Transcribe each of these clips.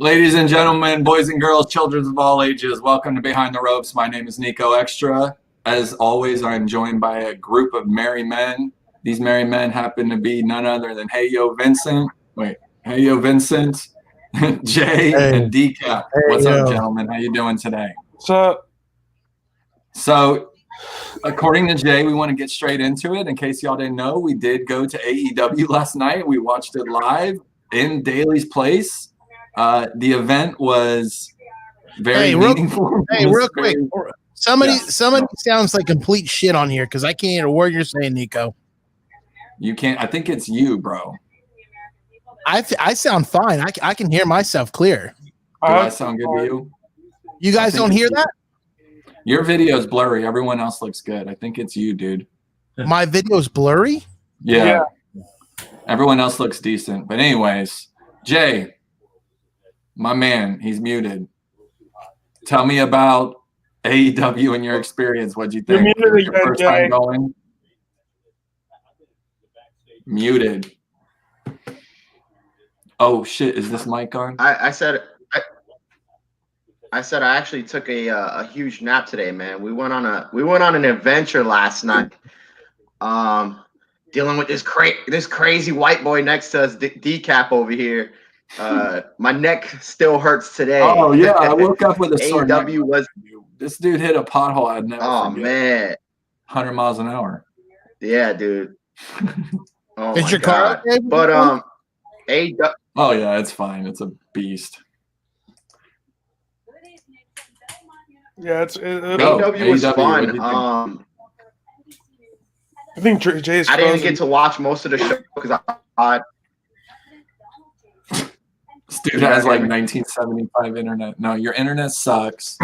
Ladies and gentlemen, boys and girls, children of all ages, welcome to Behind the Ropes. My name is Nico Extra. As always, I'm joined by a group of merry men. These merry men happen to be none other than Hey Yo Vincent, Jay, and Decap. What's up, gentlemen? How you doing today? What's up? So, according to Jay, we want to get straight into it. In case y'all didn't know, we did go to AEW last night. We watched it live in Daly's Place. The event was very meaningful. Real quick. Somebody sounds like complete shit on here because I can't hear a word you're saying, Nico. You can't. I think it's you, bro. I sound fine. I can hear myself clear. Do I sound good to you? You guys don't hear that? Your video is blurry. Everyone else looks good. I think it's you, dude. My video's blurry? Yeah. Everyone else looks decent. But anyways, Jay. My man, he's muted. Tell me about AEW and your experience. What'd you think? Your first time going? Muted. Oh shit! Is this mic on? I said I actually took a huge nap today, man. We went on an adventure last night. Dealing with this crazy white boy next to us, Decap over here. My neck still hurts today. Oh yeah, I woke up with a sore neck. Was this dude hit a pothole? I'd never. Oh forget. Man, 100 miles an hour. Yeah, dude. Oh is your car okay? But Oh yeah, it's fine. It's a beast. Yeah, AEW was fun. I think Jay's. I didn't get to watch most of the show because This dude has like 1975 internet. No, your internet sucks.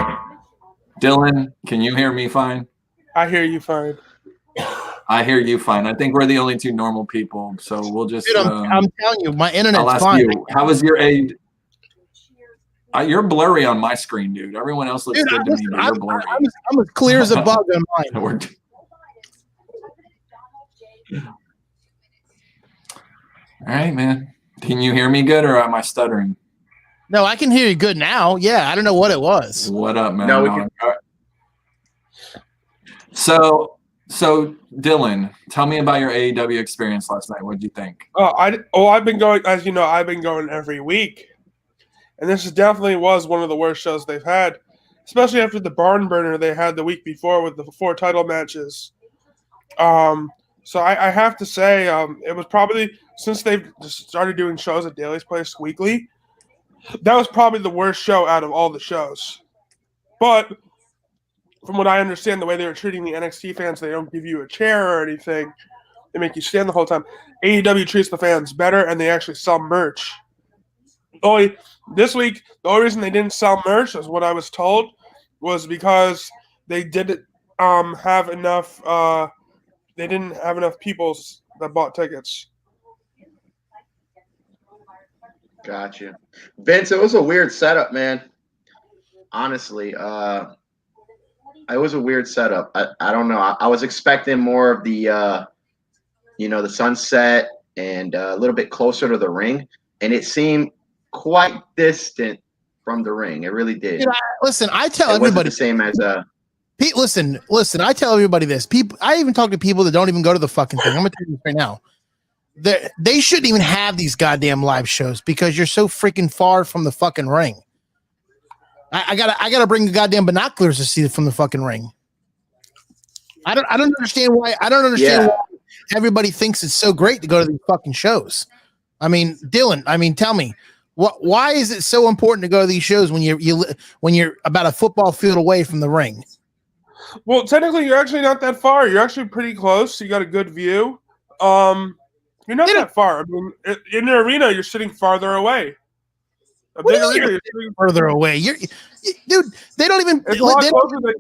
Dylan, can you hear me fine? I hear you fine. I hear you fine. I think we're the only two normal people, so we'll just. Dude, I'm telling you, my internet's I'll ask fine. you, how was your aid? You're blurry on my screen, dude. Everyone else looks good to me, but you're blurry. I'm as clear as a bug on mine. All right, man. Can you hear me good, or am I stuttering? No, I can hear you good now. Yeah, I don't know what it was. What up, man? No, we can. So Dylan, tell me about your AEW experience last night. What did you think? I've been going, as you know, I've been going every week, and this definitely was one of the worst shows they've had, especially after the barn burner they had the week before with the 4 title matches. So I have to say, it was probably, since they've started doing shows at Daly's Place weekly, that was probably the worst show out of all the shows. But from what I understand, the way they were treating the NXT fans, they don't give you a chair or anything. They make you stand the whole time. AEW treats the fans better, and they actually sell merch. This week, the only reason they didn't sell merch, as what I was told, was because they didn't have enough. They didn't have enough people that bought tickets. Gotcha. Vince, it was a weird setup, man. Honestly, it was a weird setup. I don't know. I was expecting more of the, the sunset and a little bit closer to the ring, and it seemed quite distant from the ring. It really did. Listen, I tell everybody the same as Pete, listen. I tell everybody this. People, I even talk to people that don't even go to the fucking thing. I'm gonna tell you this right now. They shouldn't even have these goddamn live shows because you're so freaking far from the fucking ring. I gotta bring the goddamn binoculars to see it from the fucking ring. I don't understand why. Why everybody thinks it's so great to go to these fucking shows. I mean, Dylan. Tell me, why is it so important to go to these shows when you're about a football field away from the ring? Well, technically, you're actually not that far. You're actually pretty close. You got a good view. You're not that far. I mean, in the arena, you're sitting farther away. Further away. Dude, they don't even. It's a lot closer than.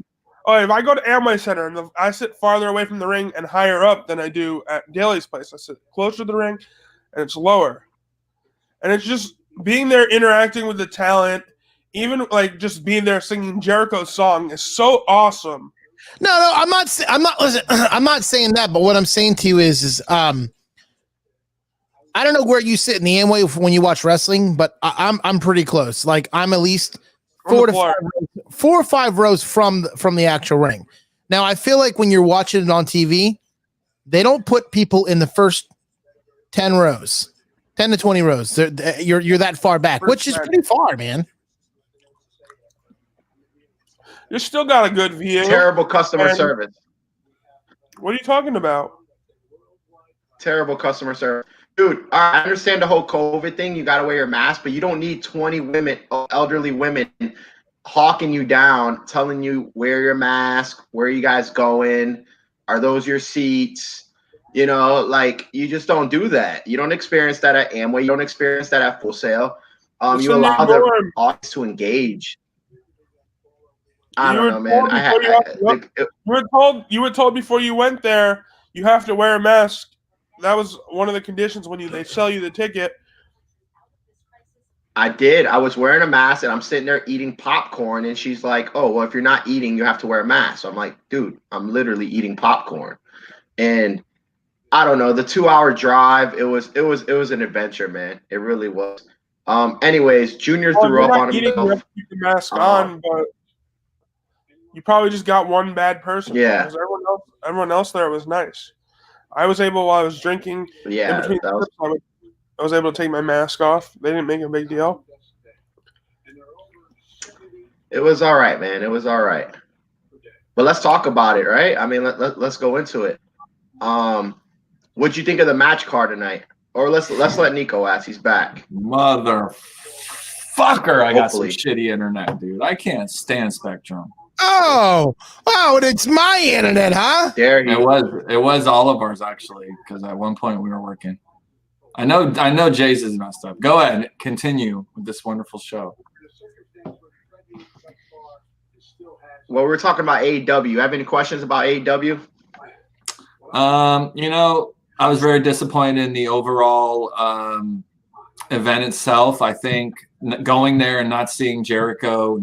If I go to Amway Center and I sit farther away from the ring and higher up than I do at Daly's Place, I sit closer to the ring, and it's lower. And it's just being there, interacting with the talent, even like just being there singing Jericho's song is so awesome. No, I'm not. Listen, I'm not saying that. But what I'm saying to you is I don't know where you sit in the Amway when you watch wrestling, but I'm pretty close. Like I'm at least 4 or 5 rows from the actual ring. Now I feel like when you're watching it on TV, they don't put people in the first 10 rows, 10 to 20 rows. You're that far back, which is pretty far, man. You still got a good view. Terrible customer service. What are you talking about? Terrible customer service. Dude, I understand the whole COVID thing. You got to wear your mask, but you don't need 20 women, elderly women, hawking you down, telling you wear your mask, where are you guys going, are those your seats? You know, like you just don't do that. You don't experience that at Amway. You don't experience that at Full Sail. You allow the audience to engage. I don't know, man. You were told before you went there you have to wear a mask. That was one of the conditions when they sell you the ticket. I did. I was wearing a mask and I'm sitting there eating popcorn, and she's like, "Oh, well, if you're not eating, you have to wear a mask." So I'm like, "Dude, I'm literally eating popcorn." And I don't know, the 2-hour drive, it was an adventure, man. It really was. Anyways, Junior threw up on himself. You have to keep the mask on, but you probably just got one bad person. Yeah. Because everyone else there was nice. I was able, while I was drinking, yeah, in between I was able to take my mask off. They didn't make a big deal. It was all right, man. It was all right. But let's talk about it, right? I mean, let's go into it. What'd you think of the match card tonight? Or let's let Nico ask. He's back. Motherfucker, I got some shitty internet, dude. I can't stand Spectrum. Oh, it's my internet, huh? There he It was all of ours actually, because at one point we were working. I know Jay's is messed up. Go ahead, continue with this wonderful show. Well, we're talking about AEW. You have any questions about AEW? I was very disappointed in the overall event itself. I think going there and not seeing Jericho,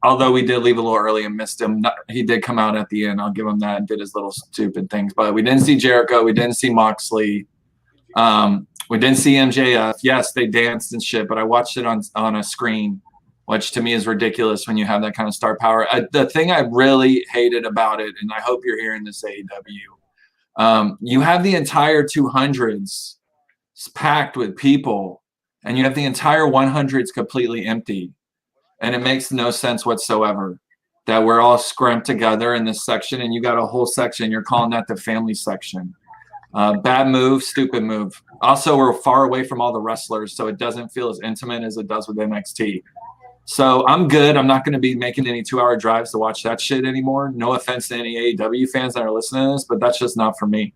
although we did leave a little early and missed him, he did come out at the end. I'll give him that and did his little stupid things. But we didn't see Jericho. We didn't see Moxley. We didn't see MJF. Yes, they danced and shit, but I watched it on a screen, which to me is ridiculous when you have that kind of star power. The thing I really hated about it, and I hope you're hearing this, AEW, you have the entire 200s packed with people, and you have the entire 100s completely empty. And it makes no sense whatsoever that we're all scrumped together in this section, and you got a whole section. You're calling that the family section. Bad move, stupid move. Also, we're far away from all the wrestlers, so it doesn't feel as intimate as it does with NXT. So I'm good. I'm not going to be making any 2-hour drives to watch that shit anymore. No offense to any AEW fans that are listening to this, but that's just not for me.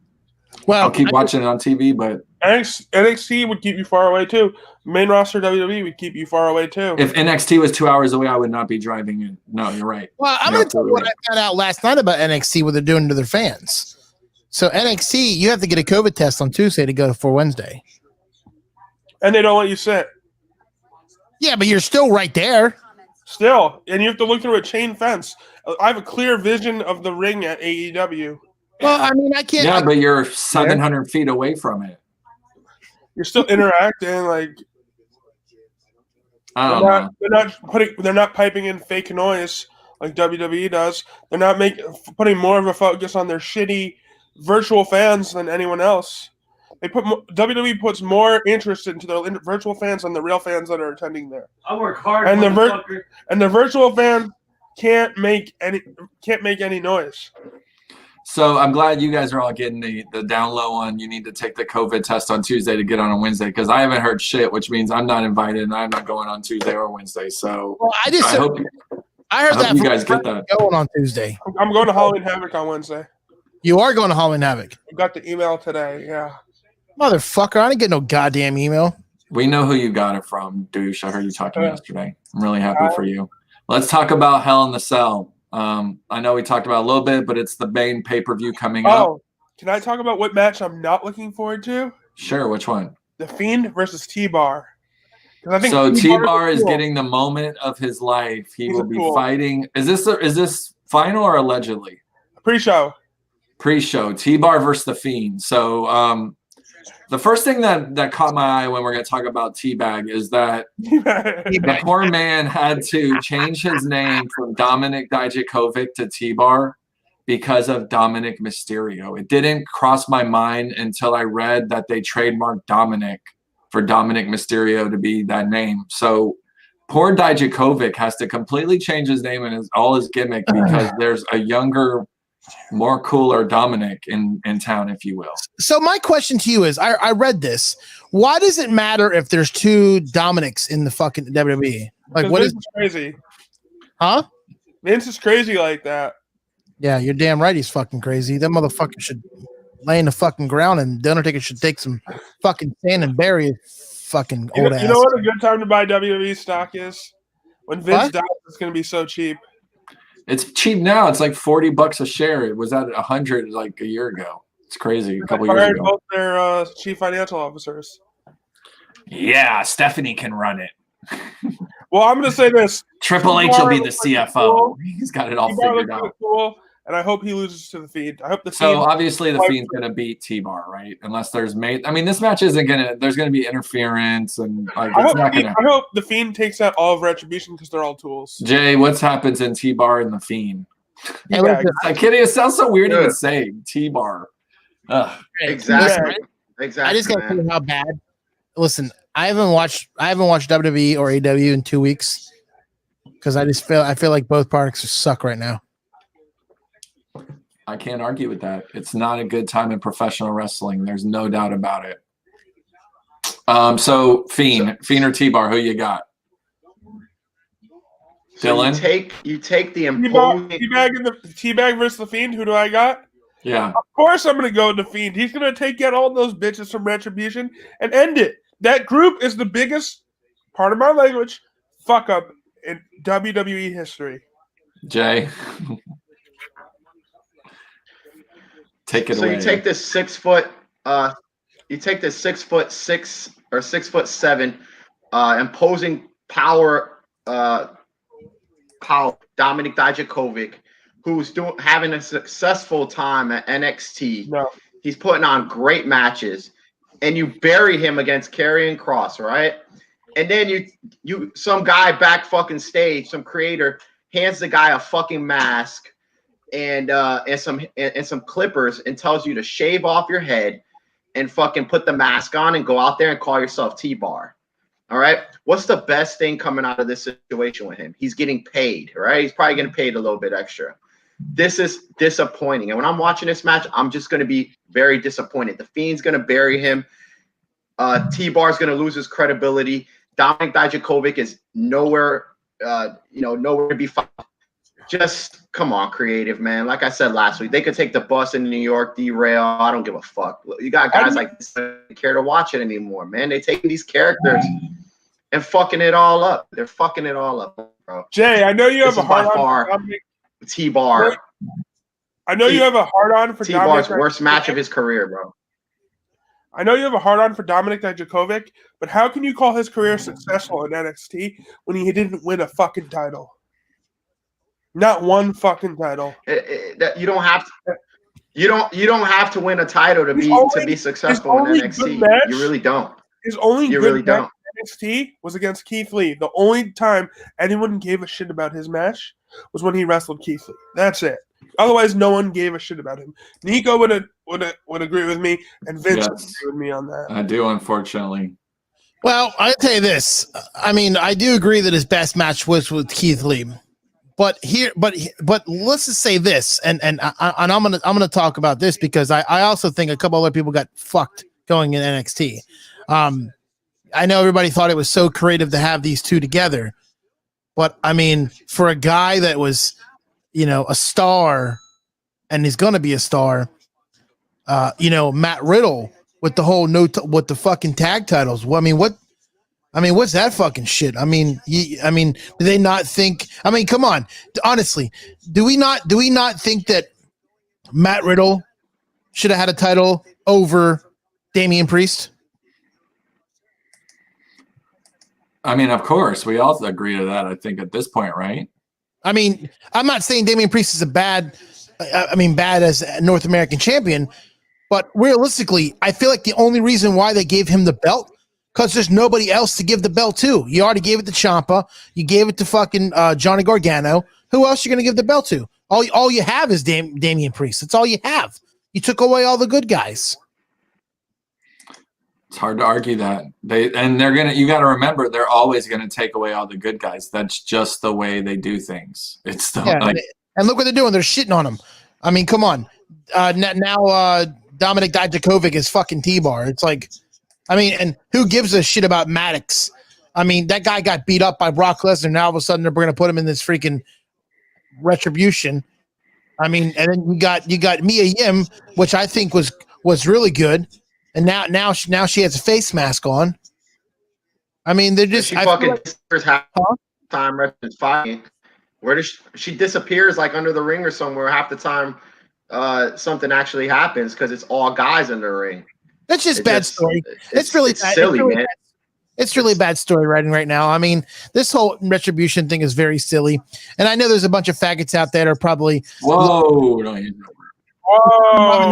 Well, I'll keep watching it on TV, but NXT would keep you far away too. Main roster WWE would keep you far away too. If NXT was 2 hours away, I would not be driving in. No, you're right. Well, I'm going to tell you what I found out last night about NXT, what they're doing to their fans. So NXT, you have to get a COVID test on Tuesday to go for Wednesday. And they don't let you sit. Yeah, but you're still right there. Still. And you have to look through a chain fence. I have a clear vision of the ring at AEW. Well, I mean, I can't. Yeah, but you're 700 feet away from it. You're still interacting, like I don't know. They're not piping in fake noise like WWE does. They're not putting more of a focus on their shitty virtual fans than anyone else. WWE puts more interest into their virtual fans than the real fans that are attending there. I work hard, and the virtual fan can't make any noise. So I'm glad you guys are all getting the down low on you need to take the COVID test on Tuesday to get on Wednesday, because I haven't heard shit, which means I'm not invited and I'm not going on Tuesday or Wednesday. So I hope you guys get that. Going on Tuesday. I'm going to Halloween Havoc on Wednesday. You are going to Halloween Havoc. I got the email today, yeah. Motherfucker, I didn't get no goddamn email. We know who you got it from, douche. I heard you talking yesterday. I'm really happy for you. Let's talk about Hell in the Cell. I know we talked about it a little bit, but it's the main pay-per-view coming up. Oh, can I talk about what match I'm not looking forward to? Sure, which one? The Fiend versus T-Bar. So T-Bar is getting the moment of his life. He will be fighting. Is this final or allegedly? Pre-show. Pre-show. T-Bar versus the Fiend. So The first thing that caught my eye when we're going to talk about Teabag is that the poor man had to change his name from Dominic Dijakovic to T-Bar because of Dominic Mysterio. It didn't cross my mind until I read that they trademarked Dominic for Dominic Mysterio to be that name. So poor Dijakovic has to completely change his name and all his gimmick because there's a younger, more cooler Dominic in town, if you will. So my question to you is, I read this. Why does it matter if there's two Dominics in the fucking WWE? Like, what is crazy? Huh? Vince is crazy like that. Yeah, you're damn right. He's fucking crazy. That motherfucker should lay in the fucking ground, and the Undertaker should take some fucking sand and bury his fucking old ass. You know what a good time to buy WWE stock is? When Vince dies, it's going to be so cheap. It's cheap now. It's like $40 a share. It was at 100 like a year ago. It's crazy. A couple years ago. Both their chief financial officers. Yeah, Stephanie can run it. Well, I'm going to say this. Triple H will be the CFO. Cool. He's got it all figured out. Cool, and I hope he loses to the Fiend. I hope the Fiend. So obviously the Fiend's going to beat T-Bar, right? Unless there's this match isn't going to. There's going to be interference and like. I hope the Fiend takes out all of Retribution because they're all tools. Jay, what happens in T-Bar and the Fiend? Yeah, I'm kidding. It sounds so weird even saying T-Bar. Exactly. Exactly. I just got to tell you how bad. Listen, I haven't watched WWE or AEW in 2 weeks because I feel like both products suck right now. I can't argue with that. It's not a good time in professional wrestling. There's no doubt about it. So Fiend or T-Bar, who you got? So Dylan? You take the imposing Teabag versus the Fiend. Who do I got? Yeah. Of course I'm going to go with the Fiend. He's going to take out all those bitches from Retribution and end it. That group is the biggest, part of my language, fuck up in WWE history. Jay. Take it away. So you take this 6 foot, you take this 6'6" or 6'7" imposing power, Dominic Dijakovic, who's having a successful time at NXT. No. He's putting on great matches, and you bury him against Karrion Kross, right? And then you some guy back fucking stage, some creator hands the guy a fucking mask and some clippers and tells you to shave off your head and fucking put the mask on and go out there and call yourself T-Bar. All right. What's the best thing coming out of this situation with him? He's getting paid, right? He's probably getting paid a little bit extra. This is disappointing. And when I'm watching this match, I'm just going to be very disappointed. The Fiend's going to bury him. T-Bar's going to lose his credibility. Dominic Dijakovic is nowhere to be found. Just come on, creative, man. Like I said last week, they could take the bus into New York, derail. I don't give a fuck. You got guys like this that don't care to watch it anymore, man. They taking these characters and fucking it all up. They're fucking it all up, bro. Jay, I know you have a hard on for Dominic T-Bar. I know you have a hard on for T-Bar's worst match of his career, bro. I know you have a hard on for Dominic Dijakovic, but how can you call his career successful in NXT when he didn't win a fucking title? Not one fucking title. You don't have to. You don't have to win a title to be successful in NXT. You really don't. His only you good really don't. match in NXT was against Keith Lee. The only time anyone gave a shit about his match was when he wrestled Keith Lee. That's it. Otherwise, no one gave a shit about him. Nico would agree with me, and Vince would agree with me on that. I do, unfortunately. Well, I'll tell you this. I mean, I do agree that his best match was with Keith Lee. But let's just say this, and I'm gonna talk about this because I also think a couple other people got fucked going in NXT. I know everybody thought it was so creative to have these two together, but I mean, for a guy that was, a star, and he's gonna be a star, Matt Riddle with the whole with the fucking tag titles. Well, what's that fucking shit? Do they not think? Come on, honestly, do we not think that Matt Riddle should have had a title over Damian Priest? Of course, we all agree to that. I think at this point, right? I'm not saying Damian Priest is bad as a North American champion, But realistically, I feel like the only reason why they gave him the belt, because there's nobody else to give the belt to. You already gave it to Ciampa. You gave it to fucking Johnny Gargano. Who else are you going to give the belt to? All you have is Damian Priest. That's all you have. You took away all the good guys. It's hard to argue that. You got to remember, they're always going to take away all the good guys. That's just the way they do things. It's the and look what they're doing. They're shitting on him. I mean, come on. Now Dominic Dijakovic is fucking T-Bar. It's like, I mean, and who gives a shit about Maddox? I mean, that guy got beat up by Brock Lesnar. Now all of a sudden they're going to put him in this freaking retribution. I mean, and then you got Mia Yim, which I think was really good, and now she has a face mask on. I mean, they're just she fucking half time fighting. Where does she disappears like under the ring or somewhere half the time? Something actually happens because it's all guys in the ring. That's just bad story. It's really silly, man. It's really bad story writing right now. I mean, this whole retribution thing is very silly, and I know there's a bunch of faggots out there that are probably Whoa,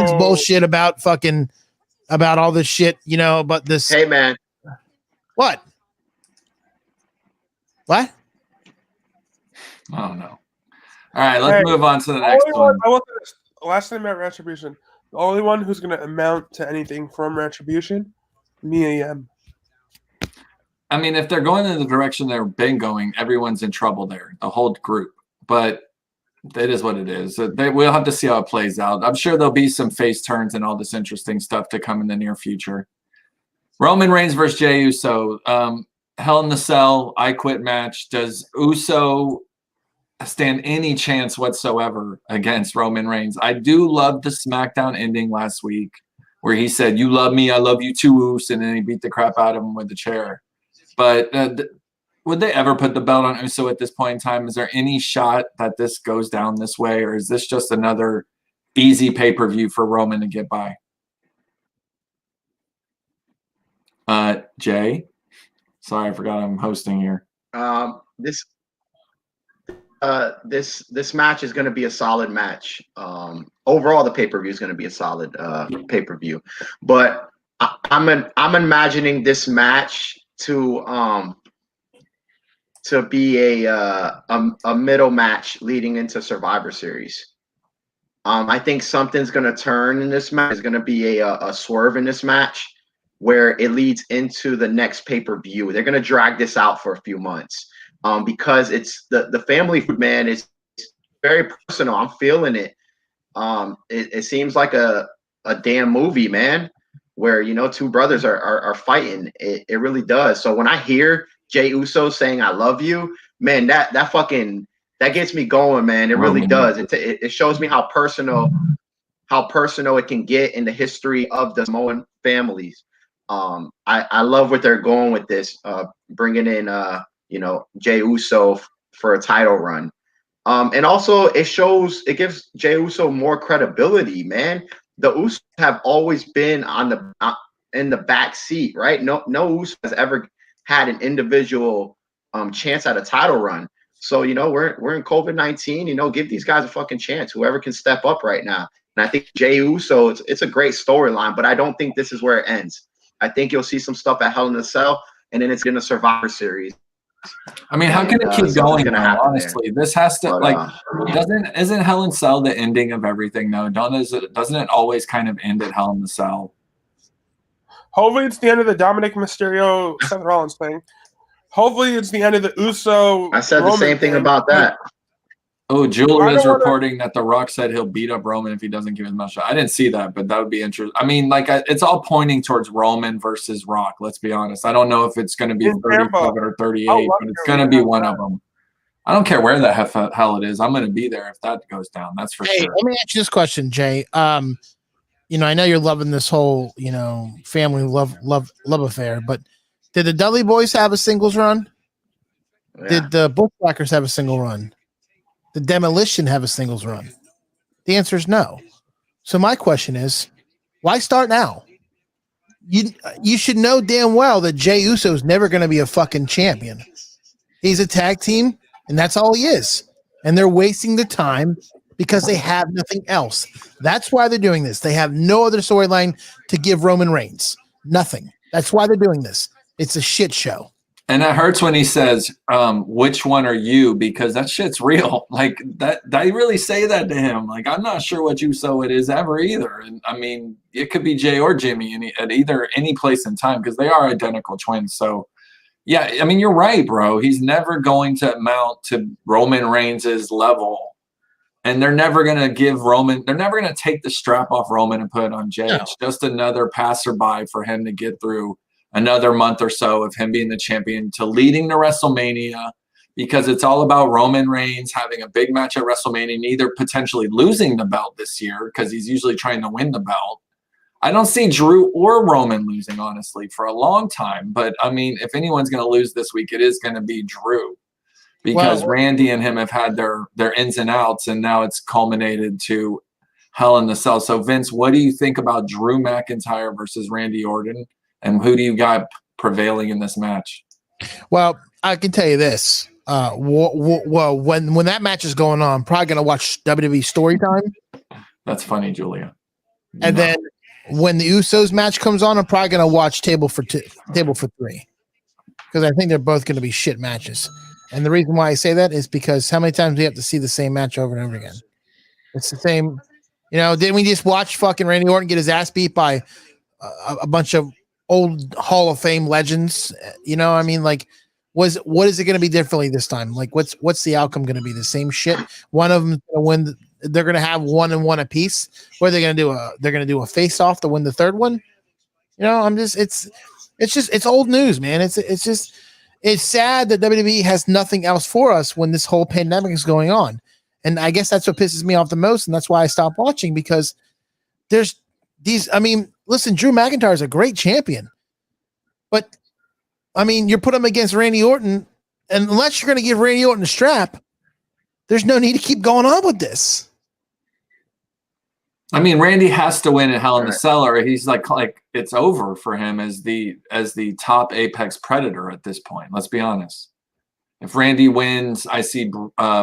this bullshit about all this shit, But this, hey man, what? I don't know. All right, let's move on to the next one. Last thing about retribution, the only one who's going to amount to anything from retribution, Mia Yim. I mean, if they're going in the direction they've been going, everyone's in trouble there, the whole group. But it is what it is. We'll have to see how it plays out. I'm sure there'll be some face turns and all this interesting stuff to come in the near future. Roman Reigns versus Jey Uso. Hell in the Cell, I Quit match. Does Uso stand any chance whatsoever against Roman Reigns? I do love the Smackdown ending last week where he said, "You love me, I love you too, Uso," and then he beat the crap out of him with the chair. But would they ever put the belt on Uso at this point in time? Is there any shot that this goes down this way, or is this just another easy pay-per-view for Roman to get by? Jay? Sorry, I forgot I'm hosting here. This match is going to be a solid match. Overall, the pay-per-view is going to be a solid pay-per-view. But I'm imagining this match to be a middle match leading into Survivor Series. I think something's going to turn in this match. There's going to be a swerve in this match where it leads into the next pay-per-view. They're going to drag this out for a few months because it's the family food, man. It's very personal. I'm feeling it. It seems like a damn movie, man, where, two brothers are fighting. It really does. So when I hear Jey Uso saying "I love you," man, that gets me going, man. It really does. It shows me how personal it can get in the history of the Samoan families. I love what they're going with this, bringing in Jey Uso for a title run. And also it gives Jey Uso more credibility, man. The Usos have always been in the back seat, right? No Uso has ever had an individual chance at a title run. So, we're in COVID-19, give these guys a fucking chance, whoever can step up right now. And I think Jey Uso, it's a great storyline, but I don't think this is where it ends. I think you'll see some stuff at Hell in a Cell, and then it's in a Survivor Series. I mean, how can it keep going? Honestly, this has to isn't Hell in a Cell the ending of everything though? Doesn't it always kind of end at Hell in a Cell? Hopefully, it's the end of the Dominic Mysterio Seth Rollins thing. Hopefully, it's the end of the Uso. I said the same thing about that. Oh, Julie is reporting that The Rock said he'll beat up Roman if he doesn't give his mouth shut. I didn't see that, but that would be interesting. I mean, it's all pointing towards Roman versus Rock. Let's be honest. I don't know if it's going to be 37 or 38, but it's going to be one of them. I don't care where the hell it is. I'm going to be there if that goes down. That's for sure. Let me ask you this question, Jay. I know you're loving this whole, family love affair, but did the Dudley Boys have a singles run? Yeah. Did the Bushwhackers have a single run? Did Demolition have a singles run? The answer is no. So my question is, why start now? You should know damn well that Jey Uso is never going to be a fucking champion. He's a tag team, and that's all he is. And they're wasting the time because they have nothing else. That's why they're doing this. They have no other storyline to give Roman Reigns. Nothing. That's why they're doing this. It's a shit show. And it hurts when he says, which one are you? Because that shit's real. Like that, they really say that to him. Like, I'm not sure what Uso it is ever either. And I mean, it could be Jay or Jimmy at either any place in time because they are identical twins. So yeah, I mean, you're right, bro. He's never going to amount to Roman Reigns' level. And they're never going to give Roman, they're never going to take the strap off Roman and put it on Jay. No. It's just another passerby for him to get through another month or so of him being the champion to leading to WrestleMania, because it's all about Roman Reigns having a big match at WrestleMania, neither potentially losing the belt this year because he's usually trying to win the belt. I don't see Drew or Roman losing, honestly, for a long time. But, I mean, if anyone's going to lose this week, it is going to be Drew because Randy and him have had their ins and outs, and now it's culminated to Hell in the Cell. So, Vince, what do you think about Drew McIntyre versus Randy Orton? And who do you got prevailing in this match? Well, I can tell you this. Well, when that match is going on, I'm probably going to watch WWE Storytime. That's funny, Julia. And then when the Usos match comes on, I'm probably going to watch Table for Three because I think they're both going to be shit matches. And the reason why I say that is because how many times do we have to see the same match over and over again? It's the same. You know, didn't we just watch fucking Randy Orton get his ass beat by a bunch of old Hall of Fame legends? You know, I mean, like, what is it going to be differently this time? Like, what's the outcome going to be? The same shit. One of them going to win. They're going to have 1-1 apiece. What are they going to do? They're going to do a face off to win the third one. You know, it's old news, man. It's sad that WWE has nothing else for us when this whole pandemic is going on. And I guess that's what pisses me off the most. And that's why I stopped watching, because there's these, I mean, listen, Drew McIntyre is a great champion, but I mean, you're putting him against Randy Orton, and unless you're going to give Randy Orton a strap, there's no need to keep going on with this. I mean, Randy has to win at Hell in the Cell, or he's like it's over for him as the top apex predator at this point. Let's be honest. If Randy wins, I see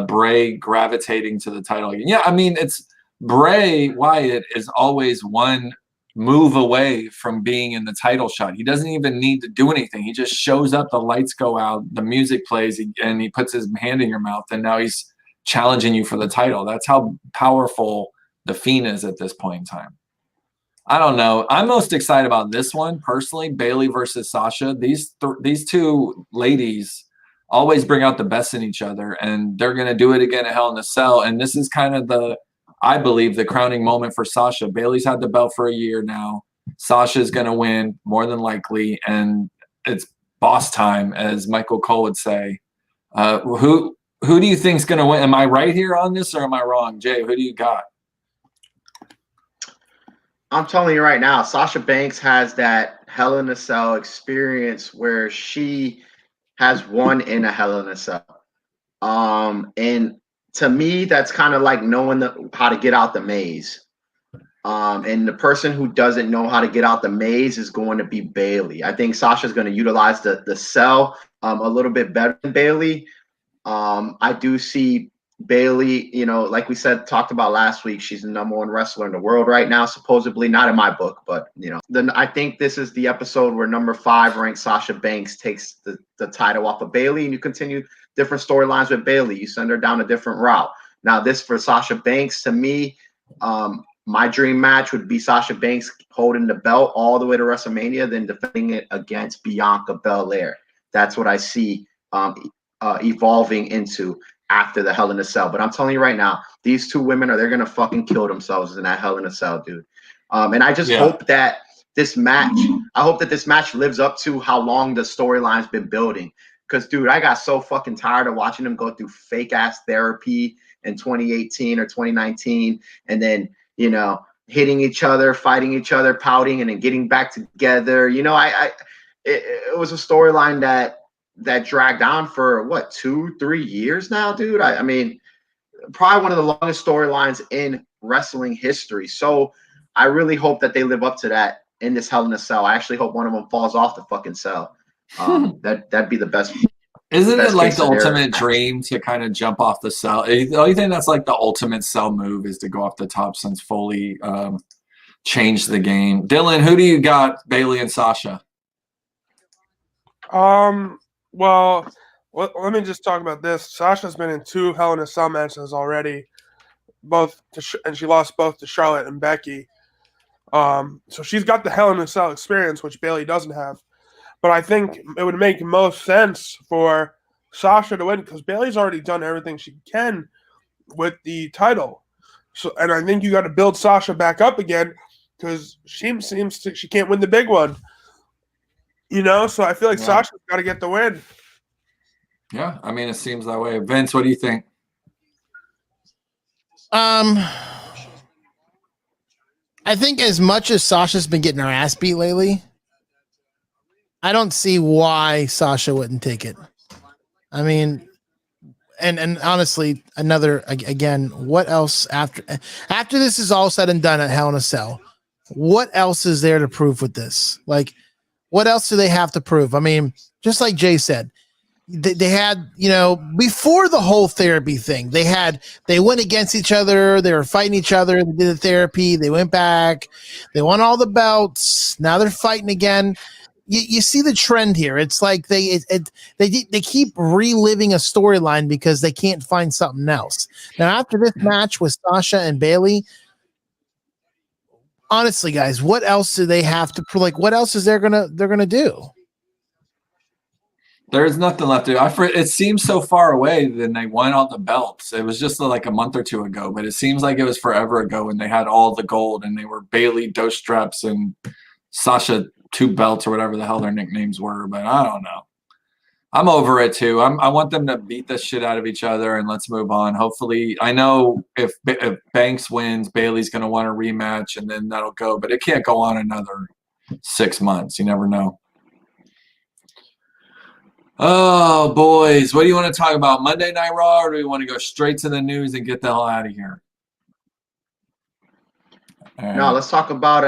Bray gravitating to the title again. Yeah, I mean, it's Bray Wyatt is always one move away from being in the title shot. He doesn't even need to do anything. He just shows up, the lights go out, the music plays, and he puts his hand in your mouth, and now he's challenging you for the title. That's how powerful the Fiend is at this point in time. I don't know. I'm most excited about this one personally, Bayley versus Sasha. These two ladies always bring out the best in each other, and they're going to do it again at Hell in the Cell. And this is kind of I believe, the crowning moment for Sasha. Bayley's had the belt for a year now. Sasha's going to win more than likely, and it's boss time, as Michael Cole would say. Who do you think's going to win? Am I right here on this, or am I wrong? Jay, who do you got? I'm telling you right now, Sasha Banks has that Hell in a Cell experience where she has won in a Hell in a Cell. And to me, that's kind of like knowing how to get out the maze. And the person who doesn't know how to get out the maze is going to be Bayley. I think Sasha's going to utilize the cell a little bit better than Bayley. I do see Bayley, you know, like we talked about last week, she's the #1 wrestler in the world right now, supposedly, not in my book, but, you know, then I think this is the episode where #5 ranked Sasha Banks takes the title off of Bayley, and you continue different storylines with Bayley. You send her down a different route. Now, this for Sasha Banks, to me, my dream match would be Sasha Banks holding the belt all the way to WrestleMania, then defending it against Bianca Belair. That's what I see evolving into after the Hell in a Cell. But I'm telling you right now, these two women they're going to fucking kill themselves in that Hell in a Cell, dude. And I just hope that this match lives up to how long the storyline's been building. Because, dude, I got so fucking tired of watching them go through fake-ass therapy in 2018 or 2019, and then, you know, hitting each other, fighting each other, pouting, and then getting back together. You know, it was a storyline that dragged on for, 2-3 years now, dude? I mean, probably one of the longest storylines in wrestling history. So I really hope that they live up to that in this Hell in a Cell. I actually hope one of them falls off the fucking cell. That'd be the best. Isn't it Best like case the scenario. ultimate dream to kind of jump off the cell? Do you think that's like the ultimate cell move is to go off the top since Foley changed the game? Dylan, who do you got, Bailey and Sasha? Well, let me just talk about this. Sasha's been in 2 Hell in a Cell matches already, and she lost both to Charlotte and Becky. So she's got the Hell in a Cell experience, which Bailey doesn't have. But I think it would make most sense for Sasha to win because Bailey's already done everything she can with the title. So, and I think you got to build Sasha back up again because she can't win the big one. So I feel like Sasha's got to get the win. Yeah, I mean, it seems that way. Vince, what do you think? I think as much as Sasha's been getting her ass beat lately, I don't see why Sasha wouldn't take it. I mean, and honestly, what else after this is all said and done at Hell in a Cell? What else is there to prove with this? Like, what else do they have to prove? I mean, just like Jay said, they had, before the whole therapy thing, they went against each other. They were fighting each other. They did the therapy. They went back. They won all the belts. Now they're fighting again. You see the trend here. It's like they keep reliving a storyline because they can't find something else. Now, after this match with Sasha and Bailey, honestly, guys, what else do they have to prove? Like, what else is they're gonna do? There's nothing left to do. It seems so far away than they won all the belts. It was just like a month or two ago, but it seems like it was forever ago when they had all the gold and they were Bailey, Dos Straps, and Sasha 2 belts or whatever the hell their nicknames were. But I don't know. I'm over it too. I want them to beat the shit out of each other and let's move on. Hopefully, I know if Banks wins, Bailey's going to want a rematch and then that'll go. But it can't go on another 6 months. You never know. Oh, boys, what do you want to talk about? Monday Night Raw, or do we want to go straight to the news and get the hell out of here? No, let's talk about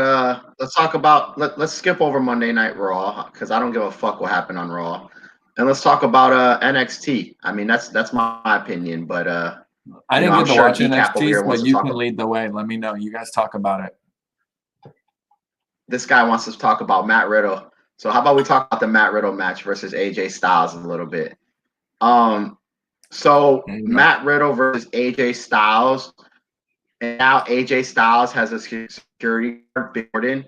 let's skip over Monday Night Raw because I don't give a fuck what happened on Raw. And let's talk about NXT. I mean, that's my opinion, but I didn't get to watch NXT, but you can lead the way. Let me know. You guys talk about it. This guy wants to talk about Matt Riddle. So how about we talk about the Matt Riddle match versus AJ Styles a little bit? So Matt Riddle versus AJ Styles, and now AJ Styles has a security guard, Jordan.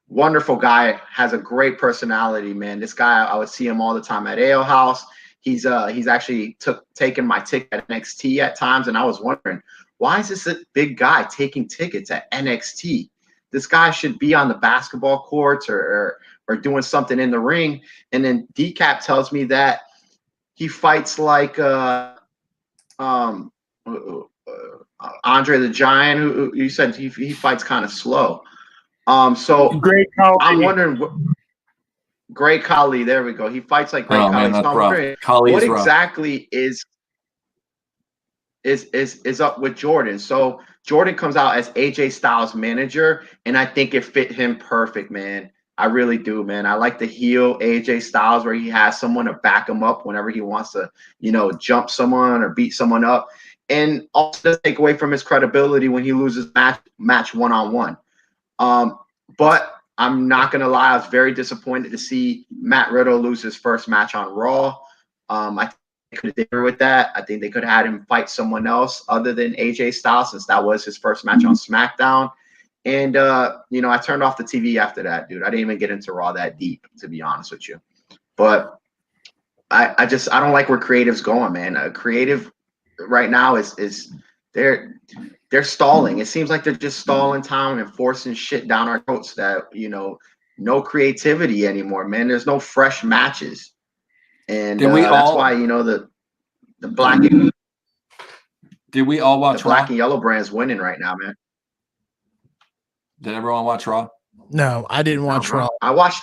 Wonderful guy, has a great personality, man. This guy, I would see him all the time at Ale House. He's actually taken my ticket at NXT at times, and I was wondering, why is this a big guy taking tickets at NXT? This guy should be on the basketball courts or doing something in the ring. And then Decap tells me that he fights like Andre the Giant, who you said he fights kind of slow. So Great Khali. I'm wondering Great Khali, there we go. He fights like Great Khali. Man, so I'm wondering what exactly is up with Jordan. So Jordan comes out as AJ Styles' manager, and I think it fit him perfect, man. I really do, man. I like the heel AJ Styles where he has someone to back him up whenever he wants to, jump someone or beat someone up. And also does take away from his credibility when he loses match one-on-one. But I'm not going to lie, I was very disappointed to see Matt Riddle lose his first match on Raw. I think they could have done with that. I think they could have had him fight someone else other than AJ Styles since that was his first match on SmackDown. And, I turned off the TV after that, dude. I didn't even get into Raw that deep, to be honest with you. But I don't like where creative's going, man. Creative right now is they're stalling. It seems like they're just stalling time and forcing shit down our throats that, no creativity anymore, man. There's no fresh matches. And that's why, the black and did we all watch the black Raw? and yellow brand's winning right now, man. Did everyone watch Raw? No, I didn't watch Raw. I watched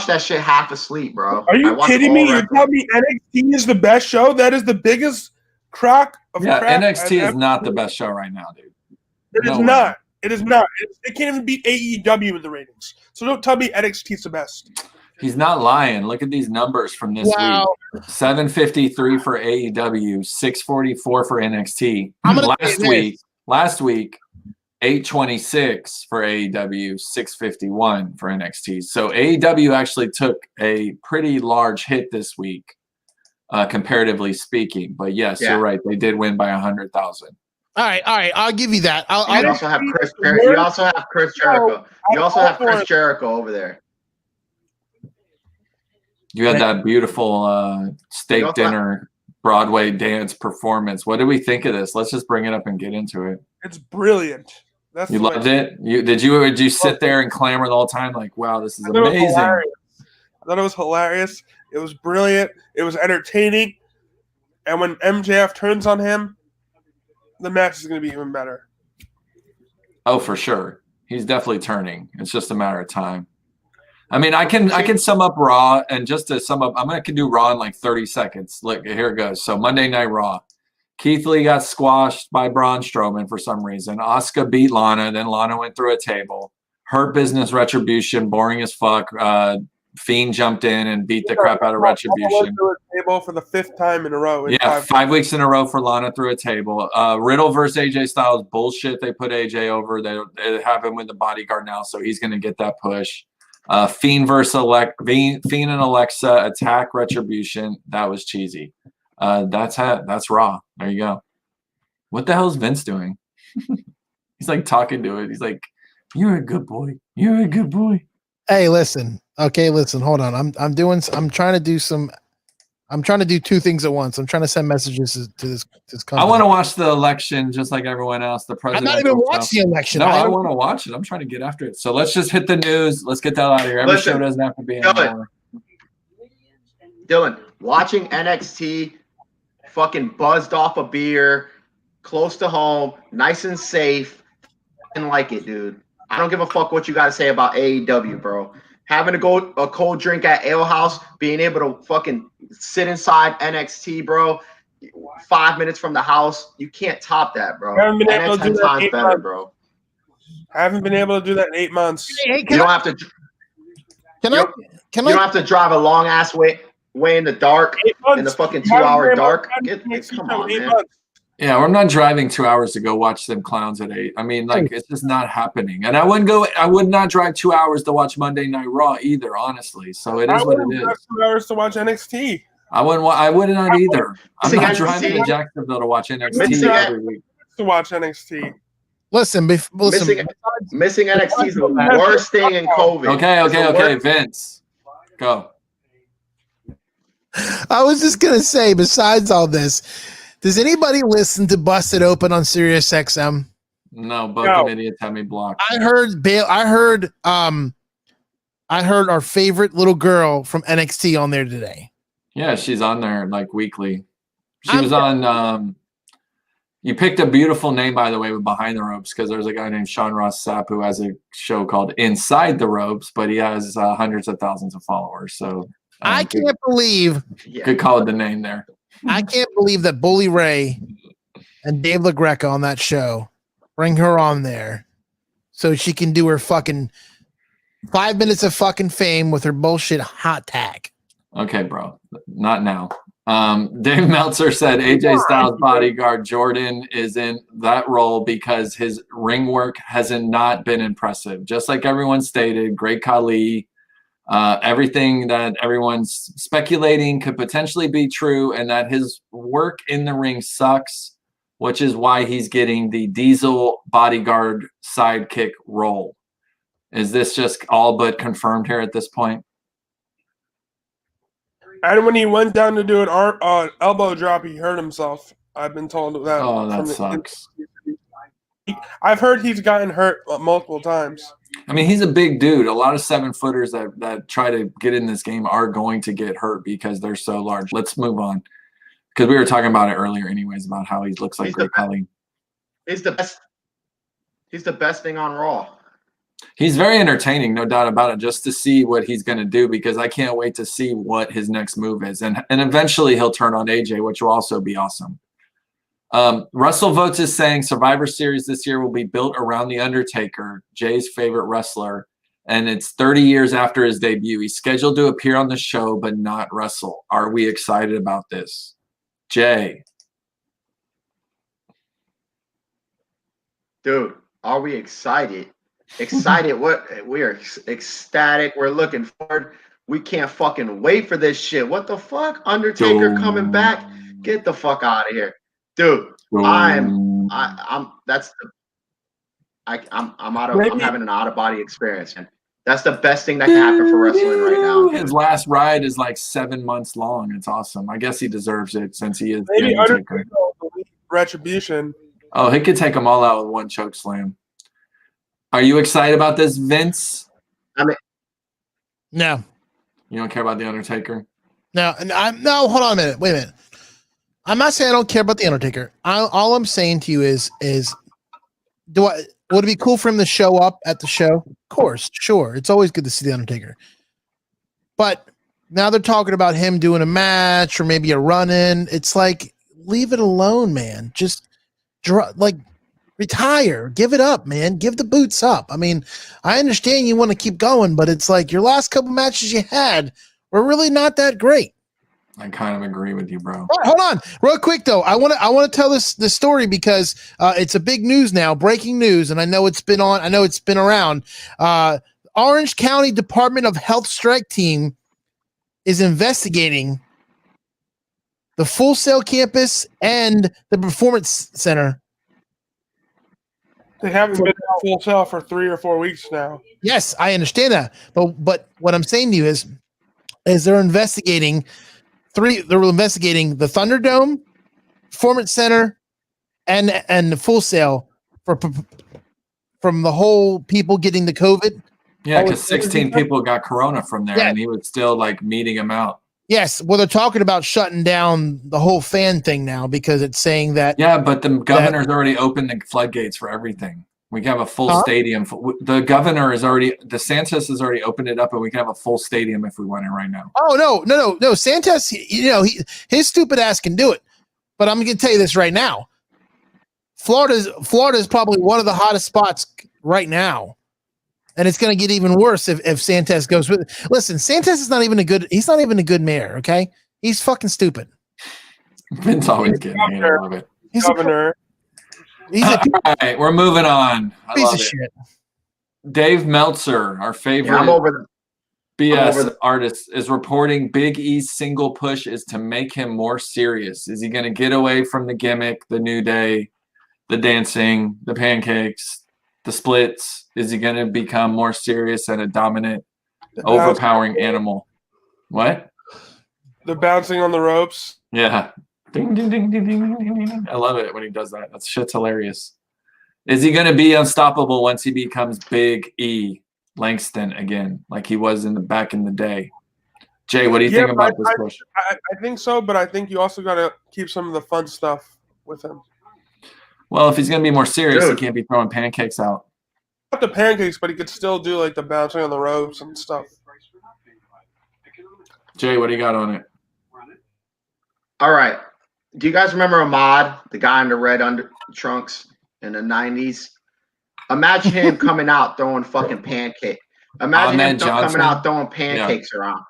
that shit half asleep, bro. Are you kidding me? You tell me NXT is the best show? That is the biggest crack of crap. NXT is not the best show right now, dude. It is not. It is not. It can't even beat AEW in the ratings. So don't tell me NXT is the best. He's not lying. Look at these numbers from this Wow. week. 753 for AEW, 644 for NXT. I'm gonna say this. Last week, 826 for AEW, 651 for NXT. So AEW actually took a pretty large hit this week, comparatively speaking. But yes, you're right. They did win by 100,000. All right. I'll give you that. You also have Chris. You also have Chris Jericho. You also have Chris Jericho over there. You had that beautiful steak dinner Broadway dance performance. What did we think of this? Let's just bring it up and get into it. It's brilliant. You loved it? Did you sit there and clamor the whole time like, wow, this is amazing? I thought it was hilarious. It was brilliant. It was entertaining. And when MJF turns on him, the match is going to be even better. Oh, for sure. He's definitely turning. It's just a matter of time. I mean, I can sum up Raw, and just to sum up, I can do Raw in like 30 seconds. Look, here it goes. So Monday Night Raw. Keith Lee got squashed by Braun Strowman for some reason. Asuka beat Lana, then Lana went through a table. Hurt Business Retribution, boring as fuck. Fiend jumped in and beat the crap out of Retribution. Went through a table for the 5th time in a row. Yeah, 5 weeks in a row for Lana through a table. Riddle versus AJ Styles, bullshit. They put AJ over. They have him with the bodyguard now, so he's going to get that push. Fiend and Alexa attack Retribution. That was cheesy. That's Raw. There you go. What the hell is Vince doing? He's like talking to it. He's like, "You're a good boy. You're a good boy." Hey, listen. Okay, listen. Hold on. I'm trying to do two things at once. I'm trying to send messages to this company. I want to watch the election just like everyone else. The president. I'm not even watching the election. No, I want to watch it. I'm trying to get after it. So let's just hit the news. Let's get that out of here. Every show doesn't have to be anymore. Dylan, watching NXT, fucking buzzed off a beer, close to home, nice and safe, and like it, dude. I don't give a fuck what you got to say about AEW, bro. Having to go a cold drink at Ale House, being able to fucking sit inside NXT, bro. 5 minutes from the house, you can't top that, bro. Haven't been able to do 10 that times 8 better, months. bro. I haven't been able to do that in 8 months. Hey, You don't have to. You don't have to drive a long ass way in the dark, 8 months. in the fucking You haven't 2 hour been able dark. to Come on, 8 man. months. Yeah, I'm not driving 2 hours to go watch them clowns at 8. I mean, like, it's just not happening. And I would not drive 2 hours to watch Monday Night Raw either, honestly. So it is what it is. Drive 2 hours to watch NXT. I would not either. I'm not NXT. driving to Jacksonville to watch NXT Missing every week. To watch NXT. Listen. Missing NXT is the worst thing in COVID. Okay, Vince, go. I was just gonna say. Besides all this, does anybody listen to Busted Open on Sirius XM? No, both of idiots have me blocked. I heard our favorite little girl from NXT on there today. Yeah, she's on there like weekly. She was on. You picked a beautiful name, by the way, with Behind the Ropes, because there's a guy named Sean Ross Sapp who has a show called Inside the Ropes, but he has hundreds of thousands of followers. So I can't believe. Could call it the name there. I can't believe that Bully Ray and Dave LaGreca on that show bring her on there so she can do her fucking 5 minutes of fucking fame with her bullshit hot tag. Okay, bro. Not now. Dave Meltzer said AJ Styles' bodyguard Jordan is in that role because his ring work hasn't not been impressive. Just like everyone stated, Great Khali. Everything that everyone's speculating could potentially be true, and that his work in the ring sucks, which is why he's getting the Diesel bodyguard sidekick role. Is this just all but confirmed here at this point? And when he went down to do an elbow drop, he hurt himself. I've been told that. Oh, that sucks. I've heard he's gotten hurt multiple times. I mean, he's a big dude. A lot of 7-footers that try to get in this game are going to get hurt because they're so large. Let's move on. Because we were talking about it earlier anyways, about how he looks like Great Khali. He's the best. He's the best thing on Raw. He's very entertaining, no doubt about it, just to see what he's going to do, because I can't wait to see what his next move is. And eventually he'll turn on AJ, which will also be awesome. Russell Votes is saying Survivor Series this year will be built around The Undertaker, Jay's favorite wrestler, and it's 30 years after his debut. He's scheduled to appear on the show, but not wrestle. Are we excited about this? Jay. Dude, are we excited? Excited? What? We are ecstatic. We're looking forward. We can't fucking wait for this shit. What the fuck? Undertaker coming back? Get the fuck out of here, dude. I'm having an out of body experience, and that's the best thing that can happen for wrestling right now. His last ride is like 7 months long. It's awesome. I guess he deserves it since he is Maybe the Undertaker. Retribution. Oh, he could take them all out with one choke slam. Are you excited about this, Vince? I mean, No. You don't care about the Undertaker? No, hold on a minute. Wait a minute. I'm not saying I don't care about the Undertaker. All I'm saying to you is would it be cool for him to show up at the show? Of course, sure. It's always good to see the Undertaker. But now they're talking about him doing a match or maybe a run-in. It's like, leave it alone, man. Just retire. Give it up, man. Give the boots up. I mean, I understand you want to keep going, but it's like your last couple matches you had were really not that great. I kind of agree with you, bro. All right, hold on, real quick though. I want to tell this story because it's a big news now, breaking news, and I know it's been around. Orange County Department of Health strike team is investigating the Full Sail campus and the Performance Center. They haven't been at Full Sail for 3 or 4 weeks now. Yes, I understand that, but what I'm saying to you is they're investigating. They're investigating the Thunderdome, Performance Center, and the Full Sail from the whole people getting the COVID. Yeah, because 16 people got corona from there, and he was still like meeting them out. Yes, well, they're talking about shutting down the whole fan thing now because it's saying that. Yeah, but the governor's already opened the floodgates for everything. We can have a full stadium. The governor DeSantis has already opened it up, and we can have a full stadium if we want it right now. Oh, no. Santos, his stupid ass can do it. But I'm going to tell you this right now. Florida is probably one of the hottest spots right now. And it's going to get even worse if Santos goes with it. Listen, Santos is not even a good mayor, okay? He's fucking stupid. Vince always getting it. I love it. He's Governor. All right, we're moving on. Piece of shit. Dave Meltzer, our favorite BS artist, is reporting Big E's single push is to make him more serious. Is he going to get away from the gimmick, the New Day, the dancing, the pancakes, the splits? Is he going to become more serious and a dominant, overpowering animal? What? The bouncing on the ropes. Yeah. Ding, ding, ding, ding, ding, ding, ding. I love it when he does that. That shit's hilarious. Is he going to be unstoppable once he becomes Big E Langston again, like he was back in the day? Jay, what do you think about this push? I think so, but I think you also got to keep some of the fun stuff with him. Well, if he's going to be more serious, he can't be throwing pancakes out. Not the pancakes, but he could still do like the bouncing on the ropes and stuff. Jay, what do you got on it? All right. Do you guys remember Ahmad, the guy in the red under trunks in the 90s? Imagine him coming out throwing fucking pancakes. Imagine him coming out throwing pancakes around.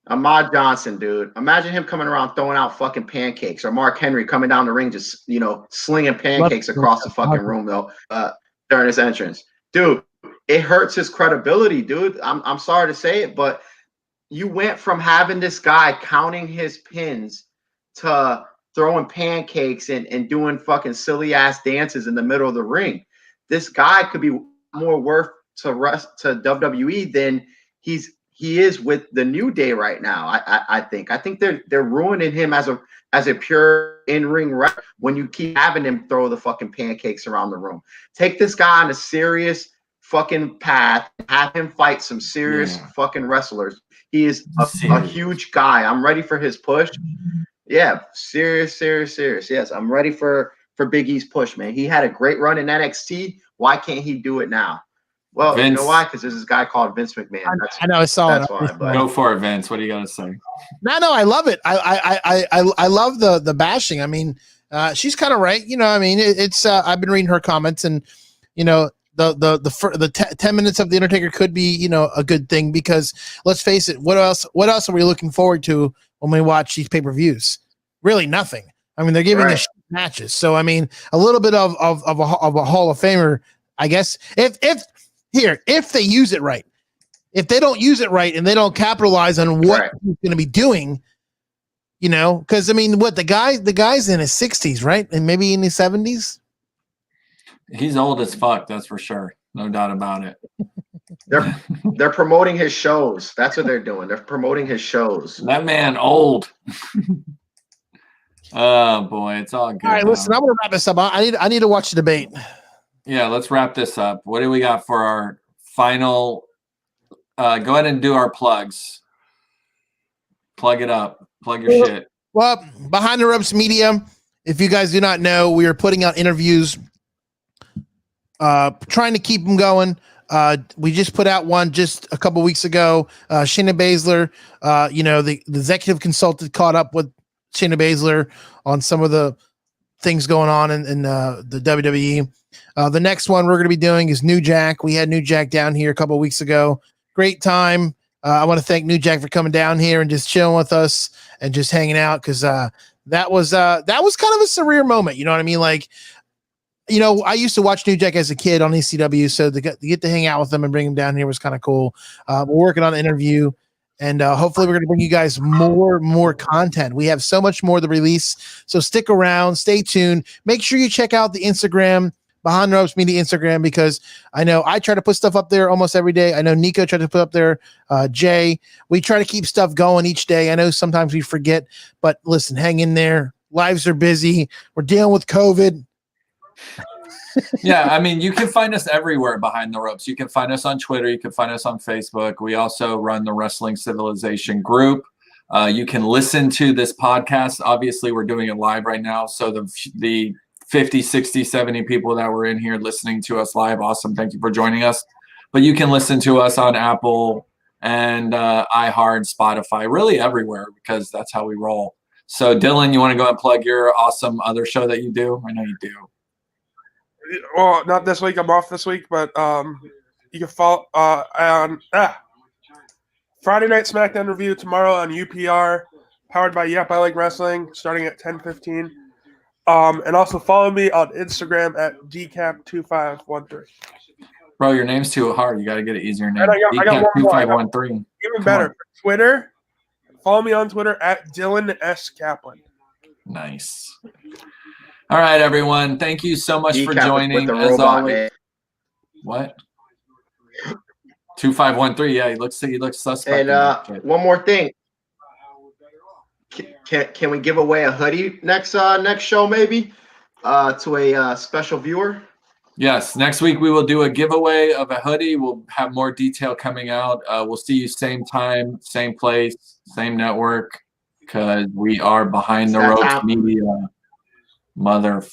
Ahmad Johnson, dude. Imagine him coming around throwing out fucking pancakes, or Mark Henry coming down the ring just, slinging pancakes across the fucking room though during his entrance. Dude, it hurts his credibility, dude. I'm sorry to say it, but you went from having this guy counting his pins to throwing pancakes and doing fucking silly ass dances in the middle of the ring. This guy could be more worth to WWE than he is with the New Day right now. I think they're ruining him as a pure in-ring rep when you keep having him throw the fucking pancakes around the room. Take this guy on a serious fucking path, have him fight some serious fucking wrestlers. He is a huge guy. I'm ready for his push. Yeah, serious. Yes, I'm ready for Big E's push, man. He had a great run in NXT. Why can't he do it now? Well, Vince, you know why? Because there's this guy called Vince McMahon. I know. I saw it. Why, but. Go for it, Vince. What do you got to say? No, I love it. I love the bashing. I mean, she's kind of right. I mean, it's I've been reading her comments, and the 10 minutes of the Undertaker could be, you know, a good thing, because let's face it, what else are we looking forward to when we watch these pay-per-views? Really nothing. I mean, they're giving us matches. So I mean, a little bit of a Hall of Famer, I guess, if they use it right. If they don't use it right and they don't capitalize on what he's going to be doing, you know, because I mean, what the guy's in his 60s, right? And maybe in his 70s. He's old as fuck, that's for sure. No doubt about it. They're promoting his shows. That's what they're doing. They're promoting his shows. That man old. Oh boy, it's all good. All right, listen, I'm gonna wrap this up. I need to watch the debate. Yeah, let's wrap this up. What do we got for our final? Go ahead and do our plugs. Plug it up. Plug your shit. Well, Behind the Ropes Media. If you guys do not know, we are putting out interviews. Trying to keep them going. We just put out one just a couple weeks ago. Shayna Baszler, you know, the executive consultant caught up with Shayna Baszler on some of the things going on in the WWE. The next one we're going to be doing is New Jack. We had New Jack down here a couple of weeks ago. Great time. I want to thank New Jack for coming down here and just chilling with us and just hanging out, because that was kind of a surreal moment. You know what I mean? Like, you know, I used to watch New Jack as a kid on ECW, so to get to hang out with them and bring him down here was kind of cool. We're working on an interview, and hopefully we're going to bring you guys more content. We have so much more to release, so stick around, stay tuned. Make sure you check out the Instagram, Behind the Ropes Media Instagram, because I know I try to put stuff up there almost every day. I know Nico tried to put up there, Jay. We try to keep stuff going each day. I know sometimes we forget, but listen, hang in there. Lives are busy. We're dealing with COVID. Yeah, I mean, you can find us everywhere Behind the Ropes. You can find us on Twitter. You can find us on Facebook. We also run the Wrestling Civilization group. You can listen to this podcast. Obviously, we're doing it live right now. So the 50, 60, 70 people that were in here listening to us live, awesome. Thank you for joining us. But you can listen to us on Apple and iHeart, Spotify, really everywhere, because that's how we roll. So, Dylan, you want to go and plug your awesome other show that you do? I know you do. Well, not this week. I'm off this week, but you can follow on Friday Night Smackdown review tomorrow on UPR, powered by Yep I Like Wrestling, starting at 10:15. And also follow me on Instagram at dcap2513. Bro, your name's too hard. You got to get an easier name. I got one more. 2513. Even better. Twitter, follow me on Twitter at Dylan S. Kaplan. Nice. All right, everyone. Thank you so much for joining. With the as robot, always. man. What? 2513. Yeah, he looks suspect. And one more thing. Can we give away a hoodie next show, maybe, to a special viewer? Yes, next week we will do a giveaway of a hoodie. We'll have more detail coming out. We'll see you same time, same place, same network, because we are Behind the Ropes Media. Mother